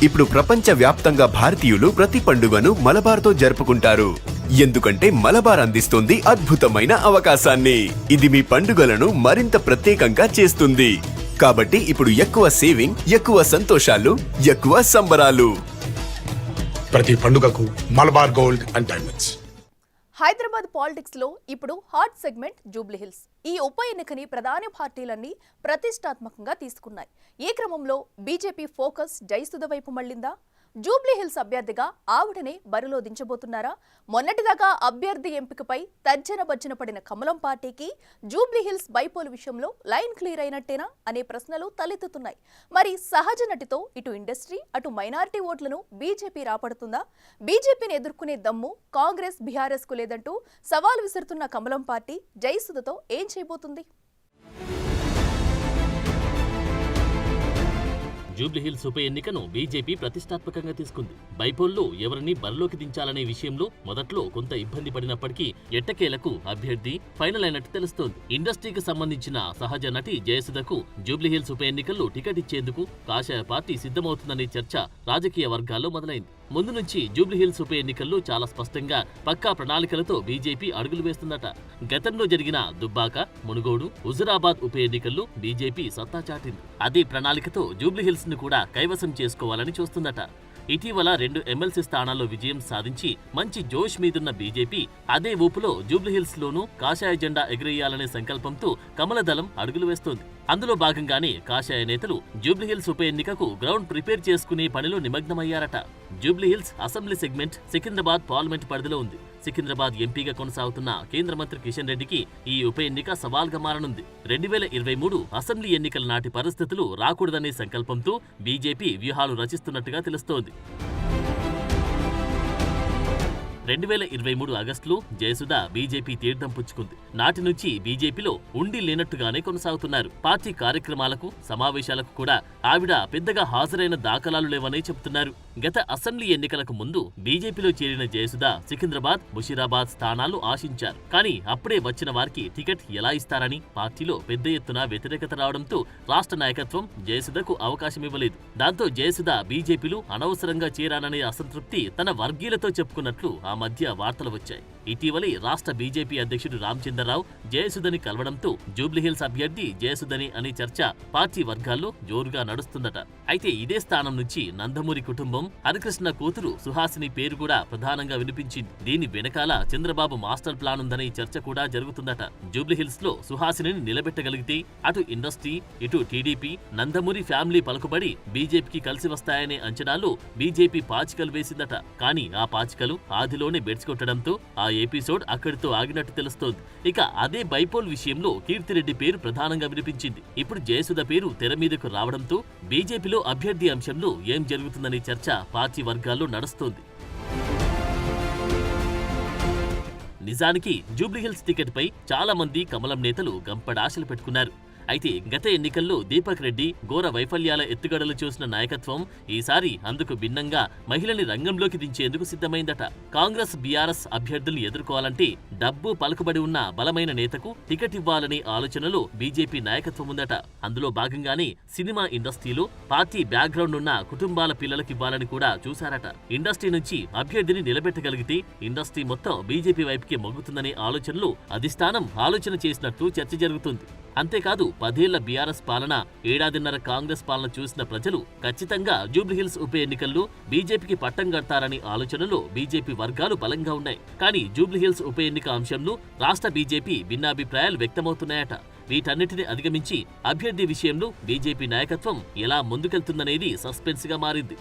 ఇప్పుడు ప్రపంచ వ్యాప్తంగా భారతీయులు ప్రతి పండుగను మలబార్తో జరుపుకుంటారు. ఎందుకంటే మలబార్ అందిస్తుంది అద్భుతమైన అవకాశాన్ని. ఇది మీ పండుగలను మరింత ప్రత్యేకంగా చేస్తుంది. కాబట్టి ఇప్పుడు ఎక్కువ సేవింగ్, ఎక్కువ సంతోషాలు, ఎక్కువ సంబరాలు. ప్రతి పండుగకు Malabar gold and diamonds. Hyderabad politics లో ఇప్పుడు హాట్ సెగ్మెంట్ జూబ్లీహిల్స్. ఈ ఉప ఎన్నికని ప్రధాన పార్టీలన్నీ ప్రతిష్టాత్మకంగా తీసుకున్నాయి. ఈ క్రమంలో బీజేపీ ఫోకస్ జయసుధ వైపు మళ్లిందా? జూబ్లీహిల్స్ అభ్యర్థిగా ఆవిడనే బరిలో దించబోతున్నారా? మొన్నటిదాకా అభ్యర్థి ఎంపికపై తర్జన భర్జన పడిన కమలం పార్టీకి జూబ్లీహిల్స్ బైపోల్ విషయంలో లైన్ క్లియర్ అయినట్టేనా అనే ప్రశ్నలు తలెత్తుతున్నాయి. మరి సహజ నటితో ఇటు ఇండస్ట్రీ, అటు మైనారిటీ ఓట్లను బీజేపీ రాపడుతుందా? బీజేపీని ఎదుర్కొనే దమ్ము కాంగ్రెస్, బీఆర్ఎస్ కు లేదంటూ సవాల్ విసురుతున్న కమలం పార్టీ జయసుధతో ఏం చేయబోతుంది? జూబ్లీహిల్స్ ఉప ఎన్నికను బీజేపీ ప్రతిష్టాత్మకంగా తీసుకుంది. బైపోల్లో ఎవరిని బరిలోకి దించాలనే విషయంలో మొదట్లో కొంత ఇబ్బంది పడినప్పటికీ ఎట్టకేలకు అభ్యర్థి ఫైనల్ అయినట్టు తెలుస్తోంది. ఇండస్ట్రీకి సంబంధించిన సహజ నటి జయసుధకు జూబ్లీహిల్స్ ఉప ఎన్నికల్లో టికెట్ ఇచ్చేందుకు కాషాయ పార్టీ సిద్ధమవుతుందనే చర్చ రాజకీయ వర్గాల్లో మొదలైంది. ముందు నుంచి జూబ్లీహిల్స్ ఉప ఎన్నికల్లో చాలా స్పష్టంగా పక్కా ప్రణాళికలతో బీజేపీ అడుగులు వేస్తుందట. గతంలో జరిగిన దుబ్బాక, మునుగోడు, హుజురాబాద్ ఉప ఎన్నికల్లో బీజేపీ సత్తా చాటింది. అదే ప్రణాళికతో జూబ్లీహిల్స్ ను కూడా కైవసం చేసుకోవాలని చూస్తుందట. ఇటీవల 2 ఎమ్మెల్సీ స్థానాల్లో విజయం సాధించి మంచి జోష్ మీదున్న బీజేపీ అదే ఊపులో జూబ్లీహిల్స్ లోనూ కాషాయ జెండా ఎగిరేయాలనే సంకల్పంతో కమలదళం అడుగులు వేస్తోంది. అందులో భాగంగానే కాషాయ నేతలు జూబ్లీహిల్స్ ఉప ఎన్నికకు గ్రౌండ్ ప్రిపేర్ చేసుకునే పనిలో నిమగ్నమయ్యారట. Jubilee Hills assembly segment Secunderabad parliament పరిధిలో ఉంది. సికింద్రాబాద్ ఎంపీగా కొనసాగుతున్న కేంద్ర మంత్రి కిషన్ రెడ్డికి ఈ ఉప ఎన్నిక సవాల్గా మారనుంది. 2023 అసెంబ్లీ ఎన్నికల నాటి పరిస్థితులు రాకూడదనే సంకల్పంతో బీజేపీ వ్యూహాలు రచిస్తున్నట్టుగా తెలుస్తోంది. 2023 ఆగస్టులో జయసుధ బీజేపీ తీర్థం పుచ్చుకుంది. నాటి నుంచి బీజేపీలో ఉండి లేనట్టుగానే కొనసాగుతున్నారు. పార్టీ కార్యక్రమాలకు, సమావేశాలకు కూడా ఆవిడ పెద్దగా హాజరైన దాఖలాలు లేవనే చెబుతున్నారు. గత అసెంబ్లీ ఎన్నికలకు ముందు బీజేపీలో చేరిన జయసుధ సికింద్రాబాద్, ముషీరాబాద్ స్థానాలు ఆశించారు. కానీ అప్పుడే వచ్చిన వారికి టికెట్ ఎలా ఇస్తారని పార్టీలో పెద్ద ఎత్తున వ్యతిరేకత రావడంతో రాష్ట్ర నాయకత్వం జయసుధకు అవకాశం ఇవ్వలేదు. దాంతో జయసుధ బీజేపీలో అనవసరంగా చేరాననే అసంతృప్తి తన వర్గీయులతో చెప్పుకున్నట్లు ఆ మధ్య వార్తలు వచ్చాయి. ఇటీవలే రాష్ట్ర బీజేపీ అధ్యక్షుడు రామచంద్రరావు జయసుధని కలవడంతో జూబ్లీహిల్స్ అభ్యర్థి జయసుధని అనే చర్చ పార్టీ వర్గాల్లో జోరుగా నడుస్తుందట. అయితే ఇదే స్థానం నుంచి నందమూరి కుటుంబం, హరికృష్ణ కూతురు సుహాసిని పేరు కూడా ప్రధానంగా వినిపించింది. దీని వెనకాల చంద్రబాబు మాస్టర్ ప్లాన్ ఉందనే చర్చ కూడా జరుగుతుందట. జూబ్లీహిల్స్ లో సుహాసిని నిలబెట్టగలిగితే అటు ఇండస్ట్రీ, ఇటు టీడీపీ, నందమూరి ఫ్యామిలీ పలుకుబడి బీజేపీకి కలిసి వస్తాయనే అంచనాలు బీజేపీ పాచికలు వేసిందట. కానీ ఆ పాచికలు ఆదిలోనే బెడ్చుకొట్టడంతో ఆ ఎపిసోడ్ అక్కడితో ఆగినట్టు తెలుస్తోంది. ఇక అదే బైపోల్ విషయంలో కీర్తిరెడ్డి పేరు ప్రధానంగా వినిపించింది. ఇప్పుడు జయసుధ పేరు తెర మీదకు రావడంతో బీజేపీలో అభ్యర్థి అంశంలో ఏం జరుగుతుందనే చర్చ పార్టీ వర్గాల్లో నడుస్తోంది. నిజానికి జూబ్లీహిల్స్ టికెట్ పై చాలా మంది కమలం నేతలు గంపడాశలు పెట్టుకున్నారు. అయితే గత ఎన్నికల్లో దీపక్ రెడ్డి ఘోర వైఫల్యాల ఎత్తుగడలు చూసిన నాయకత్వం ఈసారి అందుకు భిన్నంగా మహిళని రంగంలోకి దించేందుకు సిద్ధమైందట. కాంగ్రెస్, బీఆర్ఎస్ అభ్యర్థుల్ని ఎదుర్కోవాలంటే డబ్బు పలుకుబడి ఉన్న బలమైన నేతకు టికెట్ ఇవ్వాలనే ఆలోచనలో బీజేపీ నాయకత్వం ఉందట. అందులో భాగంగానే సినిమా ఇండస్ట్రీలో పార్టీ బ్యాక్గ్రౌండ్ ఉన్న కుటుంబాల పిల్లలకివ్వాలని కూడా చూశారట. ఇండస్ట్రీ నుంచి అభ్యర్థిని నిలబెట్టగలిగితే ఇండస్ట్రీ మొత్తం బీజేపీ వైపుకి మొగ్గుతుందనే ఆలోచనలో అధిష్టానం ఆలోచన చేసినట్టు చర్చ జరుగుతుంది. అంతేకాదు 10 ఏళ్ల బీఆర్ఎస్ పాలన, 7.5 కాంగ్రెస్ పాలన చూసిన ప్రజలు ఖచ్చితంగా జూబ్లీహిల్స్ ఉప ఎన్నికల్లో బీజేపీకి పట్టం కడతారనే ఆలోచనలో బీజేపీ వర్గాలు బలంగా ఉన్నాయి. కానీ జూబ్లీహిల్స్ ఉప ఎన్నిక అంశంలో రాష్ట్ర బీజేపీ భిన్నాభిప్రాయాలు వ్యక్తమవుతున్నాయట. వీటన్నిటిని అధిగమించి అభ్యర్థి విషయంలో బీజేపీ నాయకత్వం ఎలా ముందుకెళ్తుందనేది సస్పెన్స్ గా మారింది.